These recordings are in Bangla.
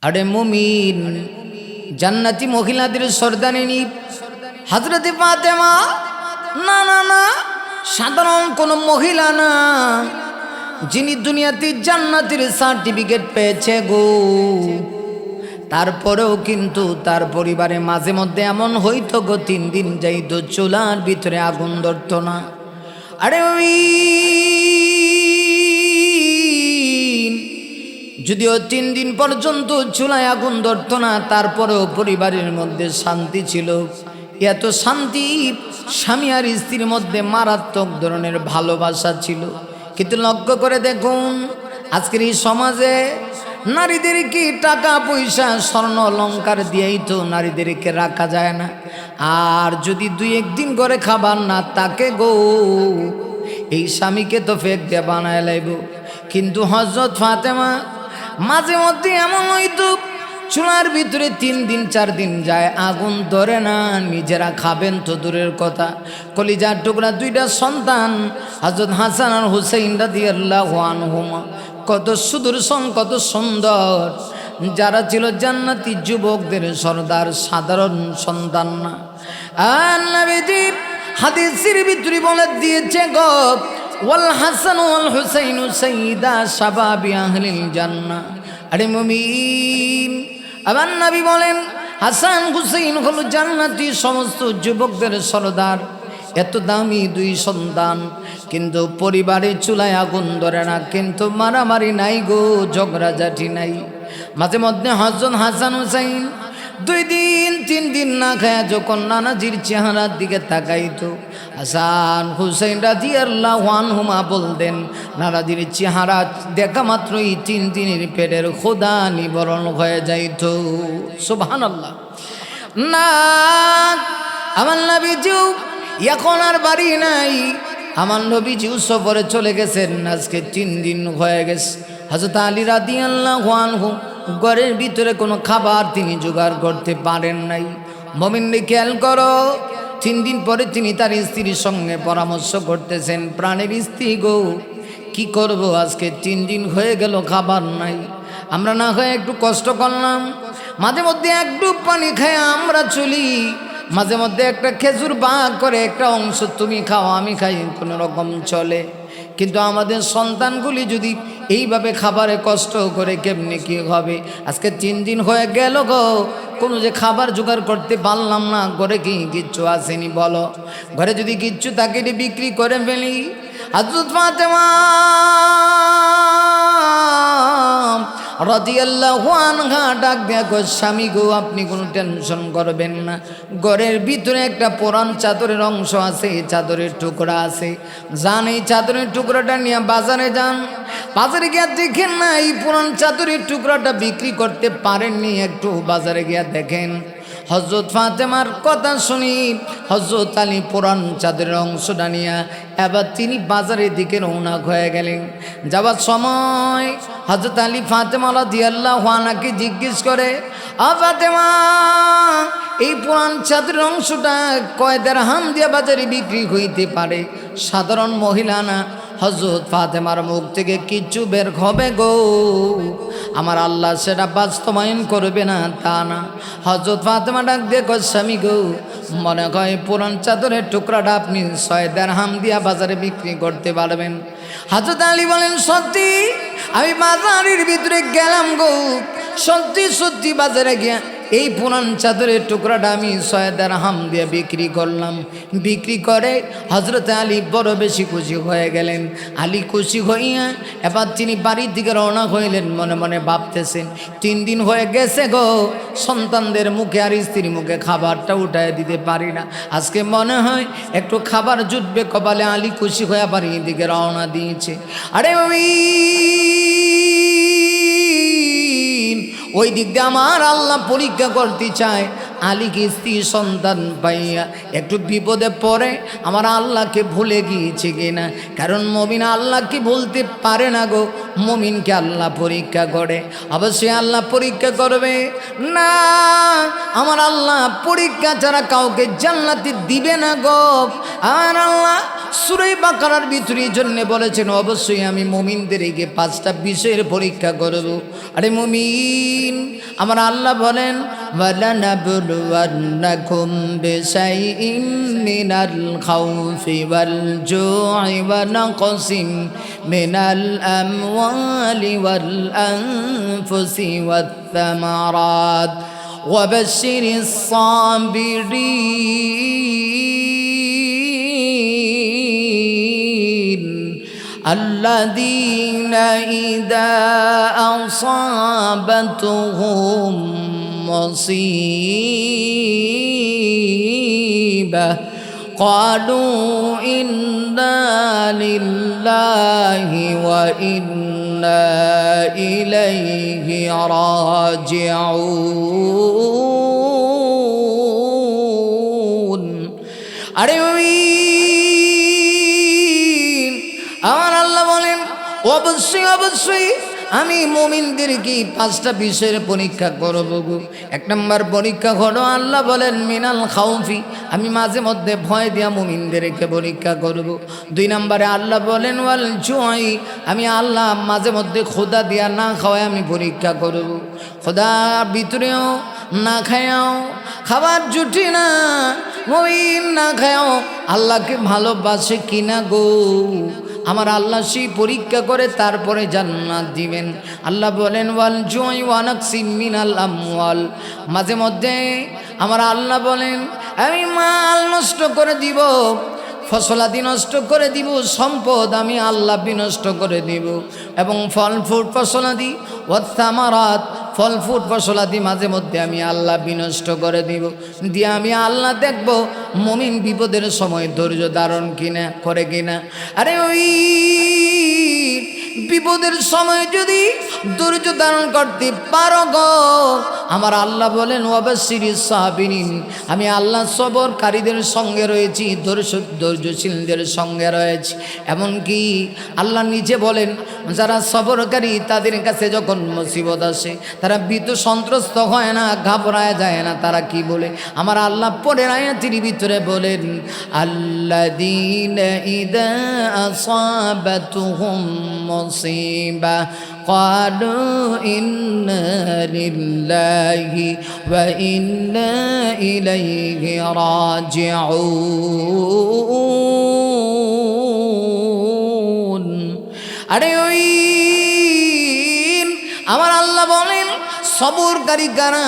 আরে মুমিন জান্নাতি মহিলাদের সর্দারিনী হযরতে ফাতেমা না না না, সাধারণ কোনো মহিলা না, যিনি দুনিয়াতে জান্নাতের সার্টিফিকেট পেয়েছে গো। তারপরেও কিন্তু তার পরিবারে মাঝে মধ্যে এমন হইতো গো, 3 দিন যাইতো চুলার ভিতরে আগুন ধরতো না। আরে ওই যদিও 3 দিন পর্যন্ত চুলায় আগুন ধরতো না, তারপরেও পরিবারের মধ্যে শান্তি ছিল। এত শান্তি, স্বামী আর স্ত্রীর মধ্যে মারাত্মক ধরনের ভালোবাসা ছিল। কিন্তু লক্ষ্য করে দেখুন, আজকের এই সমাজে নারীদেরকে টাকা পয়সা স্বর্ণ অলংকার দিয়েই তো নারীদেরকে রাখা যায় না। আর যদি 2-1 দিন করে খাবার না তাকে গো, এই স্বামীকে তো ফেক দিয়ে বানায় লাইব। কিন্তু হযরত ফাতেমা মাঝে মধ্যে এমন হইতো, চুলার ভিতরে 3 দিন 4 দিন যায়, আগুন ধরে না, নিজেরা খাবেন তো দূরের কথা, কলিজার টুকরা 2টা সন্তান হযরত হাসান আর হুসাইন রাদিয়াল্লাহু আনহুমা কত সুদর্শন, কত সুন্দর, যারা ছিল জান্নাতি যুবকদের সর্দার, সাধারণ সন্তান না। আর নবীজি হাদিসের ভিতরে বলে দিয়েছে গো, ওয়াল হাসান ওয়াল হুসাইন সাইয়্যিদা শাবাবি আহলিল জান্নাহ। আরে মুমিন, আবার নবী বলেন হাসান হুসাইন হলো জান্নাতি সমস্ত যুবকদের সর্দার। এত দামি 2 সন্তান, কিন্তু পরিবারে চুলায় আগুন ধরে না, কিন্তু মারামারি নাই গো, ঝগড়াঝাটি নাই। মাঝে মধ্যে হযরত হাসান হুসাইন 2 দিন 3 দিন না খায় যখন নানাজির চেহারার দিকে তাকাইতো, হাসান হুসাইন রাদিয়াল্লাহু আনহুমা বলতেন, নানাজির চেহারা দেখা মাত্রই 3 দিনের পেটের ক্ষুধা নিবারণ হয়ে যাইত। সুবহানাল্লাহ। না, আমার নবীজি এখন আর বাড়ি নাই, আমার নবীজি সফরে চলে গেছেন, আজকে 3 দিন হয়ে গেছে। হযরত আলী রাদিয়াল্লাহু আনহু ঘরের ভিতরে কোনো খাবার তিনি জোগাড় করতে পারেন নাই। মুমিনরে খেয়াল করো, 3 দিন পরে তিনি তার স্ত্রীর সঙ্গে পরামর্শ করতেছেন, প্রাণের স্ত্রী গো, কি করব, আজকে 3 দিন হয়ে গেল খাবার নাই, আমরা না হয়ে একটু কষ্ট করলাম, মাঝে মধ্যে এক ডুব পানি খায় আমরা চলি, মাঝে মধ্যে একটা খেজুর ভাগ করে একটা অংশ তুমি খাও আমি খাই, কোনো রকম চলে। কিন্তু আমাদের সন্তানগুলি যদি এইভাবে খাবারে কষ্ট করে কেমনে কি হবে? আজকে 3 দিন হয়ে গেল গো, কোনো যে খাবার জোগাড় করতে পারলাম না। ঘরে কি কিচ্ছু আসেনি বলো? ঘরে যদি কিচ্ছু থাকে বিক্রি করে ফেলি। হযরত ফাতেমা রাদিয়াল্লাহু আনহা ডাক দেখো, স্বামী গো, আপনি কোনো টেনশন করবেন না, ঘরের ভিতরে একটা পুরান চাদরের অংশ আছে, চাদরের টুকরা আছে, যান এই চাদরের টুকরাটা নিয়ে বাজারে যান, বাজারে গিয়ে দেখেন না এই পুরান চাদরের টুকরাটা বিক্রি করতে পারেননি, একটু বাজারে গিয়ে দেখেন। হযরত ফাতেমার কথা শুনি হযরত আলী পুরান চাদরের অংশটা নিয়ে এবার তিনি বাজারের দিকে রওনা হয়ে গেলেন। যাবার সময় হযরত আলী ফাতেমা রাদিয়াল্লাহু আনহাকে জিজ্ঞেস করে, ফাতেমা, এই পুরান চাদরের অংশটা কয় দিরহাম দিয়ে বাজারে বিক্রি হইতে পারে? সাধারণ মহিলা না, হযরত ফাতেমার মুখ থেকে কিচ্ছু বের হবে গো, আমার আল্লাহ সেটা বাস্তবায়ন করবে না তা না। হযরত ফাতেমা ডাক দিয়ে কয়, স্বামী গো, মনে হয় পুরান চাদরের টুকরাটা আপনি 6 দিরহাম দিয়া বাজারে বিক্রি করতে পারবেন? হযরত আলী বলেন, সত্যি আমি বাজারের ভিতরে গেলাম গো, সত্যি সত্যি বাজারে গিয়া এই পুরান চাদরের টুকরাটা আমি 6 দিরহাম দিয়ে বিক্রি করলাম। বিক্রি করে হযরত আলী বড় বেশি খুশি হয়ে গেলেন। আলী খুশি হইয়া এবার তিনি বাড়ির দিকে রওনা হইলেন, মনে মনে ভাবতেছেন, 3 দিন হয়ে গেছে গো, সন্তানদের মুখে আর স্ত্রীর মুখে খাবারটা উঠায় দিতে পারি না, আজকে মনে হয় একটু খাবার জুটবে কপালে। আলী খুশি হয়ে বাড়ির দিকে রওনা দিয়েছে। আরে ওই দিক দিয়ে আমার আল্লাহ পরীক্ষা করতে চায়, আলীকে স্ত্রী সন্তান পাইয়া একটু বিপদে পড়ে আমার আল্লাহকে ভুলে গিয়েছে কিনা। কারণ মুমিন আল্লাহকে ভুলতে পারে না গো, মুমিনকে আল্লাহ পরীক্ষা করে। অবশ্যই আল্লাহ পরীক্ষা করবে না, আমার আল্লাহ পরীক্ষা ছাড়া কাউকে জান্নাতে দিবে না গো। আমার আল্লাহ সূরা বাকারার ভিতরে জন্য বলেছেন অবশ্যই আমি মুমিনদেরকে 5টা বিষয়ের পরীক্ষা করব। আরে মুমিন, আমার আল্লাহ বলেন ওয়ালানাবলুওয়ান্নাকুম বিশাইইন মিনাল খাউফি ওয়াল জু'i ওয়া নাকসিম মিনাল আমওয়ালি ওয়াল আনফুসি ওয়াত থামারাত ওয়া বাশশিরিস সাবিরিন الذين إذا أصابتهم مصيبة قالوا إنا لله وإنا إليه راجعون أري আমার আল্লাহ বলেন অবশ্যই অবশ্যই আমি মুমিনদেরকে 5টা বিষয়ের পরীক্ষা করব গো। 1 নম্বর পরীক্ষা হলো আল্লাহ বলেন মিনাল খাউফি, আমি মাঝে মধ্যে ভয় দিয়া মুমিনদেরকে পরীক্ষা করব। 2 নম্বরে আল্লাহ বলেন ওয়াল জু'i, আমি আল্লাহ মাঝে মধ্যে ক্ষুধা দিয়া না খাওয়ায় আমি পরীক্ষা করব। ক্ষুধা ভিতরেও না খায়াও খাবার জুটি না, মুমিন না খায়াও আল্লাহকে ভালোবাসে কিনা গো। আমার আল্লাহ সেই পরীক্ষা করে তারপরে জান্নাত দিবেন। আল্লাহ বলেন ওয়াল জু'i ওয়া নাকসিম মিনাল আমওয়াল, মাঝে মধ্যে আমার আল্লাহ বলেন আমি মাল নষ্ট করে দিব, ফসলাদি নষ্ট করে দিব, সম্পদ আমি আল্লাহ বিনষ্ট করে দিব। এবং ফল ফুট ফসলাদি ওয়াত থামারাত, ফল ফুট ফসলাদি মাঝে মধ্যে আমি আল্লাহ বিনষ্ট করে দিব। দিয়ে আমি আল্লাহ দেখব মুমিন বিপদের সময় ধৈর্য ধারণ কিনা করে কিনা। আরে ওই বিপদের সময় যদি ধৈর্য ধারণ করতে পারো গো, আমার আল্লাহ বলেন ওয়াবাশশিরিস সাবিরিন, আমি আল্লাহ সবরকারীদের সঙ্গে রয়েছি, ধৈর্যশীলদের সঙ্গে রয়েছি। এমনকি আল্লাহ নিজে বলেন যারা সবরকারী তাদের কাছে যখন মুসিবত আসে তারা ভীত সন্ত্রস্ত হয় না, ঘাবড়ায় যায় না। তারা কি বলে? আমার আল্লাহ পরের আয়াতের ভিতরে বলেন আল্লাযীনা ইযা আসাবাতুহুম মুসিবা ক্বালু ইন্না লিল্লাহি ওয়া ইন্না ইলাইহি রাজিউন। আরে ওই আমার আল্লাহ বলেন সবরকারী কারা?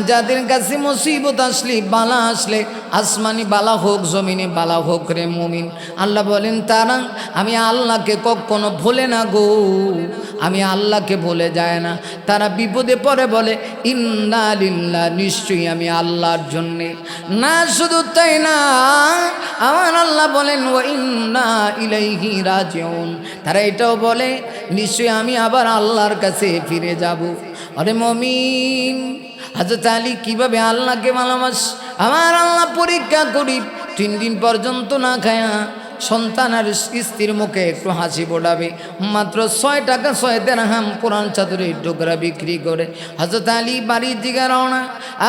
যাদের কাছে মুসিবত আসলে, বালা আসলে, আসমানি বালা হোক জমিনে বালা হোক রে মুমিন, আল্লাহ বলেন তারা আমি আল্লাহকে কখনো ভুলে না গো, আমি আল্লাহকে ভুলে যায় না। তারা বিপদে পড়ে বলে ইন্না লিল্লাহ, নিশ্চয়ই আমি আল্লাহর জন্যে। না শুধু তাই না, আমার আল্লাহ বলেন ওয়া ইন্না ইলাইহি রাজিউন, তারা এটাও বলে নিশ্চয়ই আমি আবার আল্লাহর কাছে ফিরে যাব। আরে মুমিন, হযরত আলী কিভাবে আল্লাহকে ভালোবাস? আমার আল্লাহ পরীক্ষা করি 3 দিন পর্যন্ত না খায়া সন্তান আর স্ত্রীর মুখে একটু হাসি ফোটাবে, মাত্র 6 টাকা 6 দিরহাম কোরআন চাদরের টুকরা বিক্রি করে হযরত আলী বাড়ির দিকে রওনা।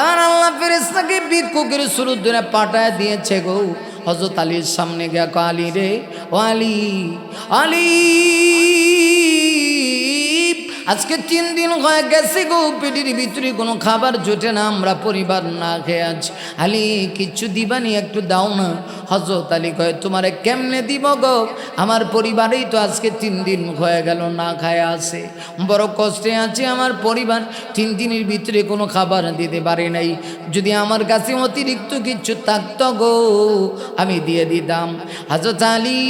আর আল্লাহ ফেরেশতাকে ভিক্ষুকের সুরত ধরে পাঠায় দিয়েছে গো। হযরত আলীর সামনে গিয়া কয় আলী রে, ও আলী, আলী আজকে 3 দিন হয়ে গেছে গো, পেটের ভিতরে কোনো খাবার জোটে না, আমরা পরিবার না খেয়ে আছি। আলী কিচ্ছু দিবানি, একটু দাও না। হযরত আলী কয় তোমারে কেমনে দিব গো, আমার পরিবারেই তো আজকে 3 দিন হয়ে গেল না খায় আছে, বড় কষ্টে আছে আমার পরিবার, 3 দিনের ভিতরে কোনো খাবার দিতে পারে নাই। যদি আমার কাছে অতিরিক্ত কিছু থাকতো গো আমি দিয়ে দিতাম। হযরত আলী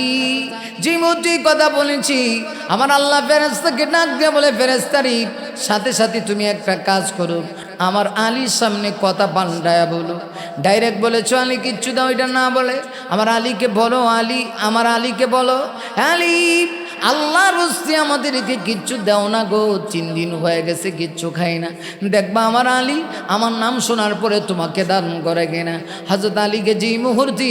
যে মুহূর্তে কথা বলেছি আমার আল্লাহ ফেরেশতাকে ডাক দিয়ে বলে ফেরেশতারি সাথে সাথে তুমি একটা কাজ করো, আমার আলীর সামনে কথা পাল্টায়া বলো। ডাইরেক্ট বলেছো আলী কিচ্ছু দাও, এটা না বলে আমার আলীকে বলো, আলী আমার আলীকে বলো আলী আল্লাহর হস্তে আমাদেরকে কিচ্ছু দাও না গো, 3 দিন হয়ে গেছে কিচ্ছু খাই না, দেখবা আমার আলী আমার নাম শোনার পরে তোমাকে দান করে কিনা। হযরত আলীকে যেই মুহূর্তে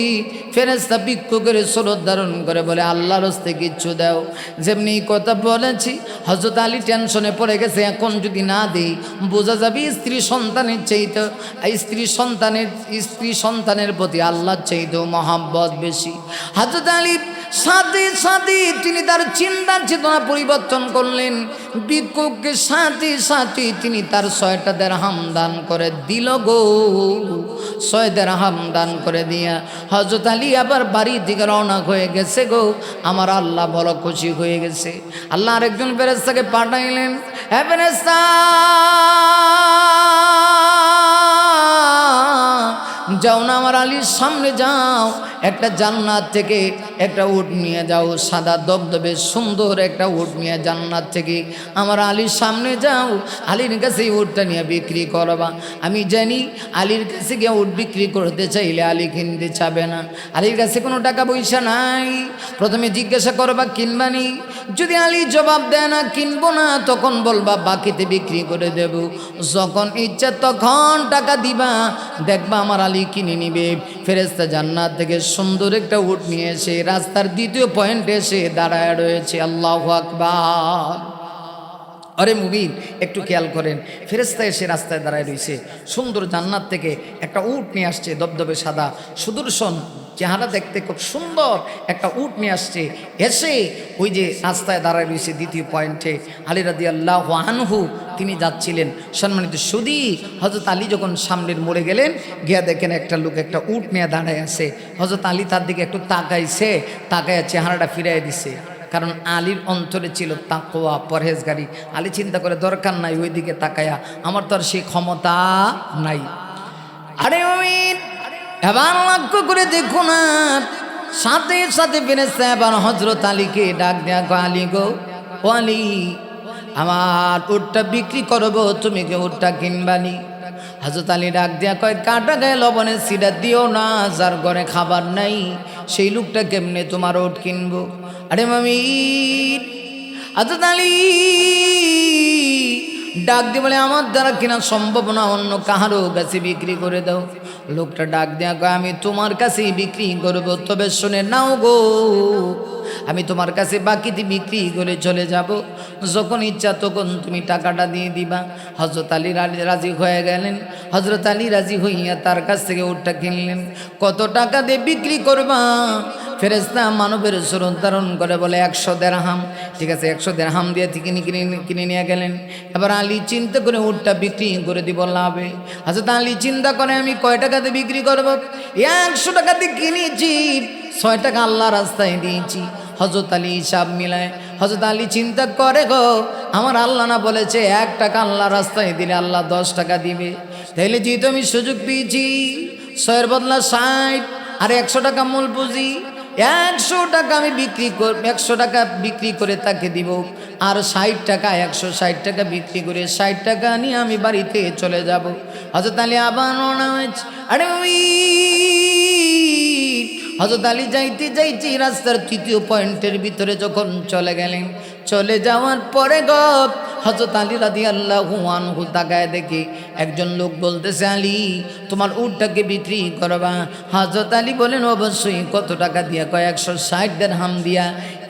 ফেরেশতা ভিক্ষুকের স্বরূপ ধারণ করে বলে আল্লাহর হস্তে কিচ্ছু দাও, যেমনি কথা বলেছি হযরত আলী টেনশনে পড়ে গেছে, এখন যদি না দেই বোঝা যাবে স্ত্রী সন্তানের চাইতে স্ত্রী সন্তানের প্রতি আল্লাহর চাইতেও মহব্বত বেশি। হযরত আলী সাথে সাথে তিনি তার চিন্তা চেতনা পরিবর্তন করলেন, ভিক্ষুককে সাথে সাথে তিনি তার 6টা দিরহাম দান করে দিল গো। 6 দিরহাম দান করে দিয়া হযরত আলী আবার বাড়ি দিকে রওনা হয়ে গেছে গো। আমার আল্লাহ বড় খুশি হয়ে গেছে। আল্লাহ আরেকজন ফেরেশতাকে পাঠাইলেন, হে ফেরেশতা যাও না আমার আলীর সামনে যাও, একটা জান্নাত থেকে একটা উট নিয়ে যাও, সাদা দবদবে সুন্দর একটা উট নিয়ে জান্নাত থেকে আমার আলীর সামনে যাও, আলীর কাছে উটটা নিয়ে বিক্রি করবা। আমি জানি আলীর কাছে গিয়ে উট বিক্রি করতে চাইলে আলী কিনতে চাবে না, আলীর কাছে কোনো টাকা পয়সা নাই। প্রথমে জিজ্ঞাসা করবা কিনবানি, যদি আলী জবাব দেয় না কিনবো না, তখন বলবা বাকিতে বিক্রি করে দেব, যখন ইচ্ছা তখন টাকা দিবা, দেখবা আমার আলী কিনে নিবে। ফেরেশতা জান্নাত থেকে সুন্দর একটা উট নিয়ে এসে রাস্তার 2য় পয়েন্টে এসে দাঁড়ায় রয়েছে। আল্লাহু আকবার। আরে মুমিন একটু খেয়াল করেন, ফেরেশতা এসে রাস্তায় দাঁড়ায় রয়েছে, সুন্দর জান্নাত থেকে একটা উট নিয়ে আসছে, দবদবে সাদা সুদর্শন চেহারা, দেখতে খুব সুন্দর একটা উট নিয়ে আসছে। এসে ওই যে রাস্তায় দাঁড়ায় রয়েছে 2য় পয়েন্টে আলী রাদিয়াল্লাহু আনহু তিনি যাচ্ছিলেন। সম্মানিত সুদী, হযরত আলী যখন সামনের মোড়ে গেলেন, গিয়া দেখেন একটা লোক একটা উট নিয়ে দাঁড়ায় আছে। হযরত আলী তার দিকে একটু তাকাইছে, তাকায় চেহারাটা ফিরাই দিছে, কারণ আলীর অন্তরে ছিল তাকওয়া পরহেজগারি। আলী চিন্তা করে দরকার নাই ওই দিকে তাকায়া, আমার তো আর সেই ক্ষমতা নাই। আরে মুমিন এবার লক্ষ্য করে দেখো না, সাথে সাথে ফেরেশতা এবার হযরত আলীকে ডাক দেয়া, আলী গো, ও আলী আমার উটটা বিক্রি করবো, তুমি কি উটটা কিনবানি? হযরত আলী ডাক দেয়া কয়, কাটা গায়ে লবণের সিডা দিও না, যার ঘরে খাবার নাই সেই লোকটা কেমনে তোমার উট কিনবো? আরে মুমিন হযরত আলী ডাক দিয়ে বলে, আমার দ্বারা কিনা সম্ভব না, অন্য কাহারও কাছে বিক্রি করে দাও। লোকটা ডাক দেয়া কয়, আমি তোমার কাছেই বিক্রি করব, তবে শুনে নাও গো, আমি তোমার কাছে বাকিতে বিক্রি করে চলে যাব, যখন ইচ্ছা তখন তুমি টাকাটা দিয়ে দিবা। হযরত আলী রাজি হয়ে গেলেন। হযরত আলী রাজি হইয়া তার কাছ থেকে উটটা কিনলেন। কত টাকা দিয়ে বিক্রি করবা? ফেরেশতা মানবের স্বরূপ ধারণ করে বলে 100 দিরহাম। ঠিক আছে, 100 দিরহাম দিয়ে কিনে নিয়ে গেলেন। এবার আলী চিন্তা করে উটটা বিক্রি করে দিব লাভে। হযরত আলী চিন্তা করে আমি কয় টাকাতে বিক্রি করব? 100 টাকা দিয়ে কিনেছি, 6 টাকা আল্লাহ রাস্তায় দিয়েছি। হযরত আলী হিসাব মিলায়। হযরত আলী চিন্তা করে গো, আমার আল্লাহ না বলেছে 1 টাকা আল্লাহ রাস্তায় দিলে আল্লাহ 10 টাকা দিবে, তাইলে যেহেতু আমি সুযোগ পেয়েছি 6 এর বদলা 60 আর 100 টাকা মূল পুঁজি, 100 টাকা আমি বিক্রি করব, 100 টাকা বিক্রি করে তাকে দিব, আর 60 টাকা 160 টাকা বিক্রি করে 60 টাকা নিয়ে আমি বাড়িতে চলে যাব। হযরত আলী আবার রওনা হয়েছে। আরে ওই হযরত আলী যাইতে যাইতে রাস্তার 3য় পয়েন্টের ভিতরে যখন চলে গেলেন, চলে যাওয়ার পরে গো হযরত আলী রাদিয়াল্লাহু আনহু তাকায় দেখি একজন লোক বলতেছে, আলী তোমার উটটাকে বিক্রি করবা? হযরত আলী বলেন, অবশ্যই। কত টাকা দিয়া? কয় 160 দিরহাম দিয়া।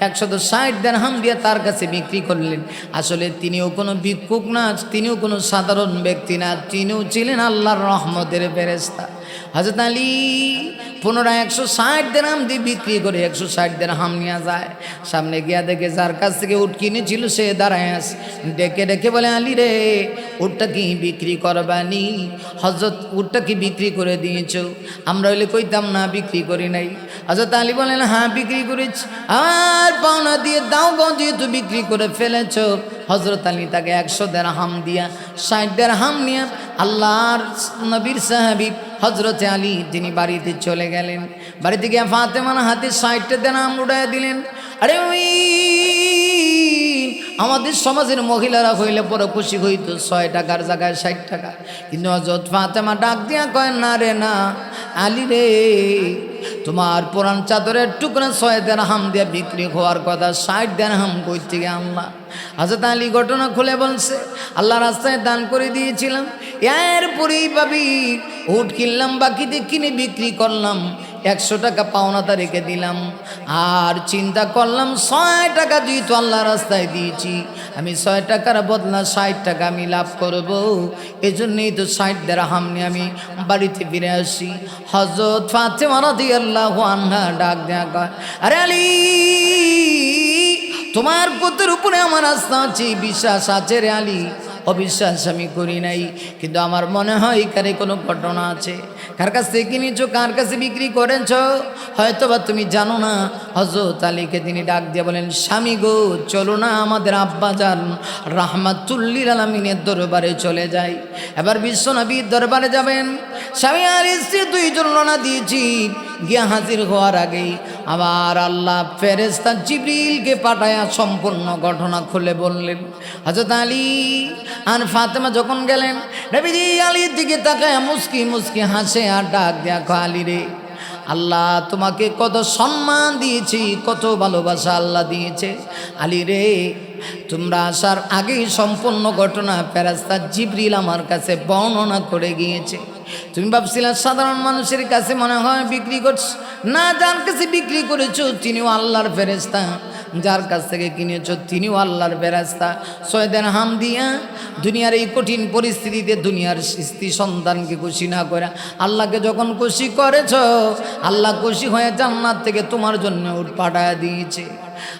160 দিরহাম দিয়া তার কাছে বিক্রি করলেন। আসলে তিনিও কোনো ভিক্ষুক না, তিনিও কোনো সাধারণ ব্যক্তি না, তিনিও ছিলেন আল্লাহর রহমতের ফেরেশতা। হযরত আলী পুনরায় 160 দিরহাম দিয়ে বিক্রি করে 160 দিরহাম নিয়ে যায়। সামনে গিয়া দেখে যার কাছ থেকে উট কিনেছিল সে দাঁড়ায় আছে। ডেকে ডেকে বলে, আলী রে, উটটা কি বিক্রি করবানি? হযরত উটটা কি বিক্রি করে দিয়েছ? আমরা হইলে কইতাম না বিক্রি করি নাই। হযরত আলী বলেন, হ্যাঁ বিক্রি করেছি। আর পাওনা দিয়ে দাও গো, যেহেতু বিক্রি করে ফেলেছ। হযরত আলী তাকে 100 দিরহাম দিয়া 60 দিরহাম নিয়ে আল্লাহর নবীর সাহাবী হযরতে আলী তিনি বাড়িতে চলে গেলেন। বাড়িতে গিয়ে ফাতেমার হাতে 60 দিরহাম উঠাইয়া দিলেন। আরে ওই আমাদের সমাজের মহিলারা হইলে পরে খুশি হইতো 6 টাকার জায়গায় 60 টাকা, কিন্তু হযরত ফাতেমা ডাক দিয়া কয় না রে না, আলী রে তোমার পুরান চাদরের টুকরা 6 দিরহাম দিয়ে বিক্রি হওয়ার কথা, 60 দিরহাম কই থেকে আনলা? হযরত আলী ঘটনা খুলে বলছে, আল্লাহ রাস্তায় দান করে দিয়েছিলাম, এরপরেই ভাবি উট কিনলাম, বাকিতে কিনে বিক্রি করলাম, 100 টাকা পাওনাটা রেখে দিলাম, আর চিন্তা করলাম 6 টাকা যেহেতু আল্লাহ রাস্তায় দিয়েছি, আমি 6 টাকার বদলা 60 টাকা আমি লাভ করব, এজন্যই তো 60 দিরহাম নিয়ে আমি বাড়িতে ফিরে আসি। হযরত ফাতেমা রাদিয়াল্লাহু আনহা ডাক দেয়া কয়, আরে আলী, তোমার পুত্রের উপরে আমার আস্থা আছে, বিশ্বাস আছে রে আলী, অবিশ্বাস আমি করি নাই, কিন্তু আমার মনে হয় এখানে কোনো ঘটনা আছে। কার কাছ থেকে কিনেছো, কার কাছে বিক্রি করেছ, হয়তো বা তুমি জানো না। হযরত আলীকে তিনি ডাক দিয়ে বলেন, স্বামী গো, চলো না আমাদের আব্বাজান রাহমাতুল্লিল আলামিনের দরবারে চলে যাই। এবার বিশ্বনবীর দরবারে যাবেন, স্বামী আর স্ত্রী দুইজন রওনা দিয়েছি, গিয়া হাজির হওয়ার আগেই আবার আল্লাহ ফেরেশতা জিবরিলকে পাঠায়া সম্পূর্ণ ঘটনা খুলে বললেন। হযরত আলী আর ফাতেমা যখন গেলেন, নবীজি আলীর দিকে তাকায় মুস্কি মুস্কি হাসে আর ডাক দেয়া কয়, আলী রে, আল্লাহ তোমাকে কত সম্মান দিয়েছি, কত ভালোবাসা আল্লাহ দিয়েছে। আলী রে, তোমরা আসার আগেই সম্পূর্ণ ঘটনা ফেরেশতা জিবরিল আমার কাছে বর্ণনা করে গিয়েছে। তুমি ভাবছিলে সাধারণ মানুষের কাছে মনে হয় বিক্রি করছ, না, যার কাছে বিক্রি করেছো তিনিও আল্লাহর ফেরেশতা, যার কাছ থেকে কিনেছো তিনিও আল্লাহর ফেরেশতা। 6 দিরহাম দিয়া দুনিয়ার এই কঠিন পরিস্থিতিতে দুনিয়ার স্ত্রী সন্তানকে খুশি না করে আল্লাহকে যখন খুশি করেছ, আল্লাহ খুশি হয়ে জান্নাত থেকে তোমার জন্য উট পাঠায় দিয়েছে।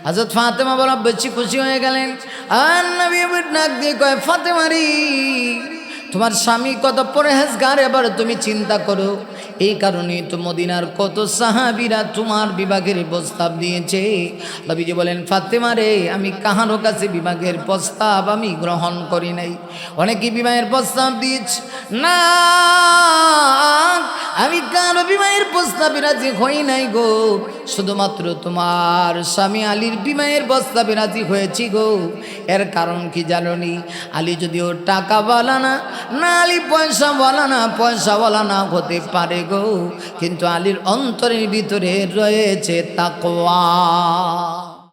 হযরত ফাতেমা বড় বেশি খুশি হয়ে গেলেন, আর নবী ডাক দিয়ে কয়, ফাতেমা রে, তোমার স্বামী কত পরহেজগার, এবার তুমি চিন্তা করো। এই কারণেই তো মদিনার কত সাহাবীরা তোমার বিবাহের প্রস্তাব দিয়েছে। নবীজি বলেন, ফাতেমা রে, আমি কাহারও কাছে বিবাহের প্রস্তাব আমি গ্রহণ করি নাই। অনেকে বিবাহের প্রস্তাব দিয়েছে, না, আমি কারো বিবাহের প্রস্তাবে রাজি হই নাই গো, শুধুমাত্র তোমার স্বামী আলীর বিবাহের প্রস্তাবে রাজি হয়েছি গো। এর কারণ কি জানোনি? আলী যদিও টাকাওয়ালা না, আলী পয়সাওয়ালা না, পয়সাওয়ালা না হতে পারে গো, কিন্তু আলীর অন্তরের ভিতরে রয়েছে তাকওয়া।